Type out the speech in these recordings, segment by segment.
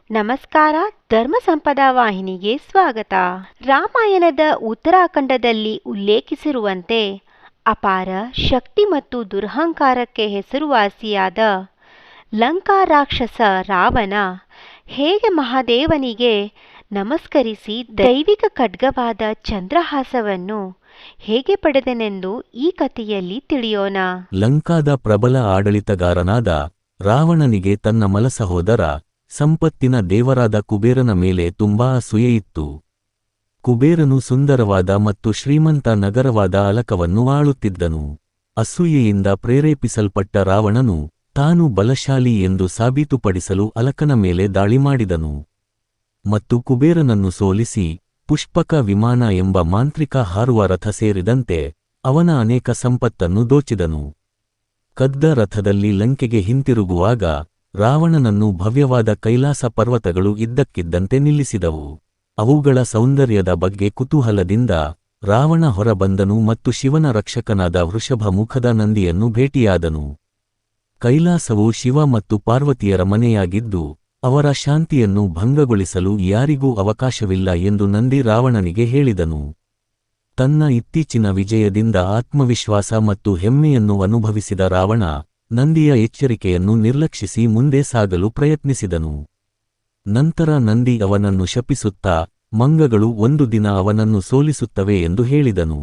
ನಮಸ್ಕಾರ. ಧರ್ಮ ಸಂಪದ ವಾಹಿನಿಗೆ ಸ್ವಾಗತ. ರಾಮಾಯಣದ ಉತ್ತರಾಖಂಡದಲ್ಲಿ ಉಲ್ಲೇಖಿಸಿರುವಂತೆ ಅಪಾರ ಶಕ್ತಿ ಮತ್ತು ದುರಹಂಕಾರಕ್ಕೆ ಹೆಸರುವಾಸಿಯಾದ ಲಂಕಾ ರಾಕ್ಷಸ ರಾವಣ ಹೇಗೆ ಮಹಾದೇವನಿಗೆ ನಮಸ್ಕರಿಸಿ ದೈವಿಕ ಖಡ್ಗವಾದ ಚಂದ್ರಹಾಸವನ್ನು ಹೇಗೆ ಪಡೆದನೆಂದು ಈ ಕಥೆಯಲ್ಲಿ ತಿಳಿಯೋಣ. ಲಂಕಾದ ಪ್ರಬಲ ಆಡಳಿತಗಾರನಾದ ರಾವಣನಿಗೆ ತನ್ನ ಮಲಸಹೋದರ ಸಂಪತ್ತಿನ ದೇವರಾದ ಕುಬೇರನ ಮೇಲೆ ತುಂಬಾ ಅಸೂಯೆಯಿತ್ತು. ಕುಬೇರನು ಸುಂದರವಾದ ಮತ್ತು ಶ್ರೀಮಂತ ನಗರವಾದ ಅಲಕವನ್ನು ಆಳುತ್ತಿದ್ದನು. ಅಸೂಯೆಯಿಂದ ಪ್ರೇರೇಪಿಸಲ್ಪಟ್ಟ ರಾವಣನು ತಾನು ಬಲಶಾಲಿ ಎಂದು ಸಾಬೀತುಪಡಿಸಲು ಅಲಕನ ಮೇಲೆ ದಾಳಿ ಮಾಡಿದನು ಮತ್ತು ಕುಬೇರನನ್ನು ಸೋಲಿಸಿ ಪುಷ್ಪಕ ವಿಮಾನ ಎಂಬ ಮಾಂತ್ರಿಕ ಹಾರುವ ರಥ ಸೇರಿದಂತೆ ಅವನ ಅನೇಕ ಸಂಪತ್ತನ್ನು ದೋಚಿದನು. ಕದ್ದ ರಥದಲ್ಲಿ ಲಂಕೆಗೆ ಹಿಂತಿರುಗುವಾಗ ರಾವಣನನ್ನು ಭವ್ಯವಾದ ಕೈಲಾಸ ಪರ್ವತಗಳು ಇದ್ದಕ್ಕಿದ್ದಂತೆ ನಿಲ್ಲಿಸಿದವು. ಅವುಗಳ ಸೌಂದರ್ಯದ ಬಗ್ಗೆ ಕುತೂಹಲದಿಂದ ರಾವಣ ಹೊರಬಂದನು ಮತ್ತು ಶಿವನ ರಕ್ಷಕನಾದ ವೃಷಭ ಮುಖದ ನಂದಿಯನ್ನು ಭೇಟಿಯಾದನು. ಕೈಲಾಸವು ಶಿವ ಮತ್ತು ಪಾರ್ವತಿಯರ ಮನೆಯಾಗಿದ್ದು ಅವರ ಶಾಂತಿಯನ್ನು ಭಂಗಗೊಳಿಸಲು ಯಾರಿಗೂ ಅವಕಾಶವಿಲ್ಲ ಎಂದು ನಂದಿ ರಾವಣನಿಗೆ ಹೇಳಿದನು. ತನ್ನ ಇತ್ತೀಚಿನ ವಿಜಯದಿಂದ ಆತ್ಮವಿಶ್ವಾಸ ಮತ್ತು ಹೆಮ್ಮೆಯನ್ನು ಅನುಭವಿಸಿದ ರಾವಣ ನಂದಿಯ ಎಚ್ಚರಿಕೆಯನ್ನು ನಿರ್ಲಕ್ಷಿಸಿ ಮುಂದೆ ಸಾಗಲು ಪ್ರಯತ್ನಿಸಿದನು. ನಂತರ ನಂದಿ ಅವನನ್ನು ಶಪಿಸುತ್ತಾ ಮಂಗಗಳು ಒಂದು ದಿನ ಅವನನ್ನು ಸೋಲಿಸುತ್ತವೆ ಎಂದು ಹೇಳಿದನು.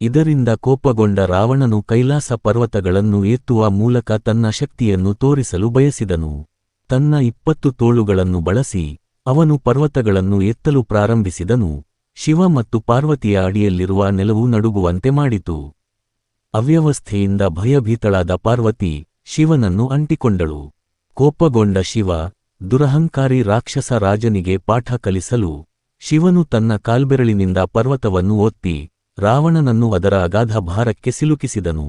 ಇದರಿಂದ ಕೋಪಗೊಂಡ ರಾವಣನು ಕೈಲಾಸ ಪರ್ವತಗಳನ್ನು ಎತ್ತುವ ಮೂಲಕ ತನ್ನ ಶಕ್ತಿಯನ್ನು ತೋರಿಸಲು ಬಯಸಿದನು. ತನ್ನ 20 ತೋಳುಗಳನ್ನು ಬಳಸಿ ಅವನು ಪರ್ವತಗಳನ್ನು ಎತ್ತಲು ಪ್ರಾರಂಭಿಸಿದನು. ಶಿವ ಮತ್ತು ಪಾರ್ವತಿಯ ಅಡಿಯಲ್ಲಿರುವ ನೆಲವು ನಡುಗುವಂತೆ ಮಾಡಿತು. ಅವ್ಯವಸ್ಥೆಯಿಂದ ಭಯಭೀತಳಾದ ಪಾರ್ವತಿ ಶಿವನನ್ನು ಅಂಟಿಕೊಂಡಳು. ಕೋಪಗೊಂಡ ಶಿವ ದುರಹಂಕಾರಿ ರಾಕ್ಷಸ ರಾಜನಿಗೆ ಪಾಠ ಕಲಿಸಲು ಶಿವನು ತನ್ನ ಕಾಲ್ಬೆರಳಿನಿಂದ ಪರ್ವತವನ್ನು ಒತ್ತಿ ರಾವಣನನ್ನು ಅದರ ಅಗಾಧ ಭಾರಕ್ಕೆ ಸಿಲುಕಿಸಿದನು.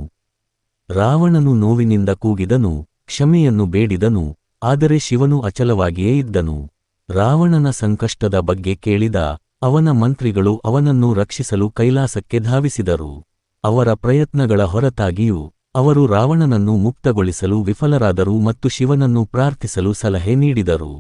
ರಾವಣನು ನೋವಿನಿಂದ ಕೂಗಿದನು, ಕ್ಷಮೆಯನ್ನು ಬೇಡಿದನು, ಆದರೆ ಶಿವನು ಅಚಲವಾಗಿಯೇ ಇದ್ದನು. ರಾವಣನ ಸಂಕಷ್ಟದ ಬಗ್ಗೆ ಕೇಳಿದ ಅವನ ಮಂತ್ರಿಗಳು ಅವನನ್ನು ರಕ್ಷಿಸಲು ಕೈಲಾಸಕ್ಕೆ ಧಾವಿಸಿದರು. ಅವರ ಪ್ರಯತ್ನಗಳ ಹೊರತಾಗಿಯೂ ಅವರು ರಾವಣನನ್ನು ಮುಕ್ತಗೊಳಿಸಲು ವಿಫಲರಾದರು ಮತ್ತು ಶಿವನನ್ನು ಪ್ರಾರ್ಥಿಸಲು ಸಲಹೆ ನೀಡಿದರು.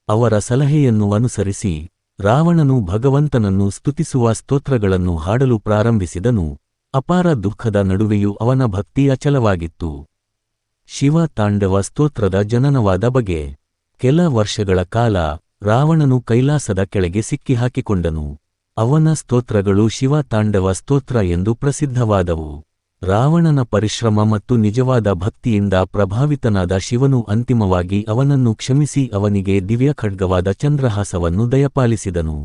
ಅವರ ಸಲಹೆಯನ್ನು ಅನುಸರಿಸಿ ರಾವಣನು ಭಗವಂತನನ್ನು ಸ್ತುತಿಸುವ ಸ್ತೋತ್ರಗಳನ್ನು ಹಾಡಲು ಪ್ರಾರಂಭಿಸಿದನು. ಅಪಾರ ದುಃಖದ ನಡುವೆಯೂ ಅವನ ಭಕ್ತಿ ಅಚಲವಾಗಿತ್ತು. ಶಿವ ತಾಂಡವ ಸ್ತೋತ್ರದ ಜನನವಾದ ಬಗೆ. ಕೆಲ ವರ್ಷಗಳ ಕಾಲ ರಾವಣನು ಕೈಲಾಸದ ಕೆಳಗೆ ಸಿಕ್ಕಿಹಾಕಿಕೊಂಡನು. ಅವನ ಸ್ತೋತ್ರಗಳು ಶಿವ ತಾಂಡವ ಸ್ತೋತ್ರ ಎಂದು ಪ್ರಸಿದ್ಧವಾದವು. ರಾವಣನ ಪರಿಶ್ರಮ ಮತ್ತು ನಿಜವಾದ ಭಕ್ತಿಯಿಂದ ಪ್ರಭಾವಿತನಾದ ಶಿವನು ಅಂತಿಮವಾಗಿ ಅವನನ್ನು ಕ್ಷಮಿಸಿ ಅವನಿಗೆ ದಿವ್ಯ ಖಡ್ಗವಾದ ಚಂದ್ರಹಾಸವನ್ನು ದಯಪಾಲಿಸಿದನು.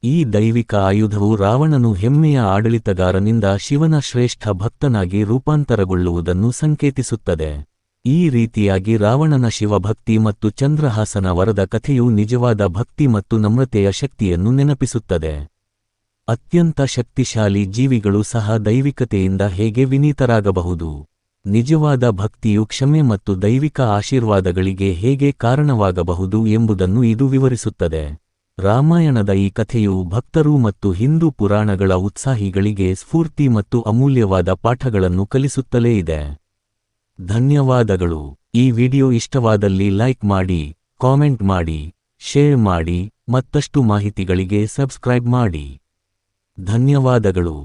ಈ ದೈವಿಕ ಆಯುಧವು ರಾವಣನು ಹೆಮ್ಮೆಯ ಆಡಳಿತಗಾರನಿಂದ ಶಿವನ ಶ್ರೇಷ್ಠ ಭಕ್ತನಾಗಿ ರೂಪಾಂತರಗೊಳ್ಳುವುದನ್ನು ಸಂಕೇತಿಸುತ್ತದೆ. ಈ ರೀತಿಯಾಗಿ ರಾವಣನ ಶಿವಭಕ್ತಿ ಮತ್ತು ಚಂದ್ರಹಾಸನ ವರದ ಕಥೆಯು ನಿಜವಾದ ಭಕ್ತಿ ಮತ್ತು ನಮ್ರತೆಯ ಶಕ್ತಿಯನ್ನು ನೆನಪಿಸುತ್ತದೆ. ಅತ್ಯಂತ ಶಕ್ತಿಶಾಲಿ ಜೀವಿಗಳು ಸಹ ದೈವಿಕತೆಯಿಂದ ಹೇಗೆ ವಿನೀತರಾಗಬಹುದು, ನಿಜವಾದ ಭಕ್ತಿಯು ಕ್ಷಮೆ ಮತ್ತು ದೈವಿಕ ಆಶೀರ್ವಾದಗಳಿಗೆ ಹೇಗೆ ಕಾರಣವಾಗಬಹುದು ಎಂಬುದನ್ನು ಇದು ವಿವರಿಸುತ್ತದೆ. ರಾಮಾಯಣದ ಈ ಕಥೆಯು ಭಕ್ತರು ಮತ್ತು ಹಿಂದೂ ಪುರಾಣಗಳ ಉತ್ಸಾಹಿಗಳಿಗೆ ಸ್ಫೂರ್ತಿ ಮತ್ತು ಅಮೂಲ್ಯವಾದ ಪಾಠಗಳನ್ನು ಕಲಿಸುತ್ತಲೇ ಇದೆ. ಧನ್ಯವಾದಗಳು. ಈ ವಿಡಿಯೋ ಇಷ್ಟವಾದಲ್ಲಿ ಲೈಕ್ ಮಾಡಿ, ಕಾಮೆಂಟ್ ಮಾಡಿ, ಶೇರ್ ಮಾಡಿ, ಮತ್ತಷ್ಟು ಮಾಹಿತಿಗಳಿಗೆ ಸಬ್ಸ್ಕ್ರೈಬ್ ಮಾಡಿ. ಧನ್ಯವಾದಗಳು.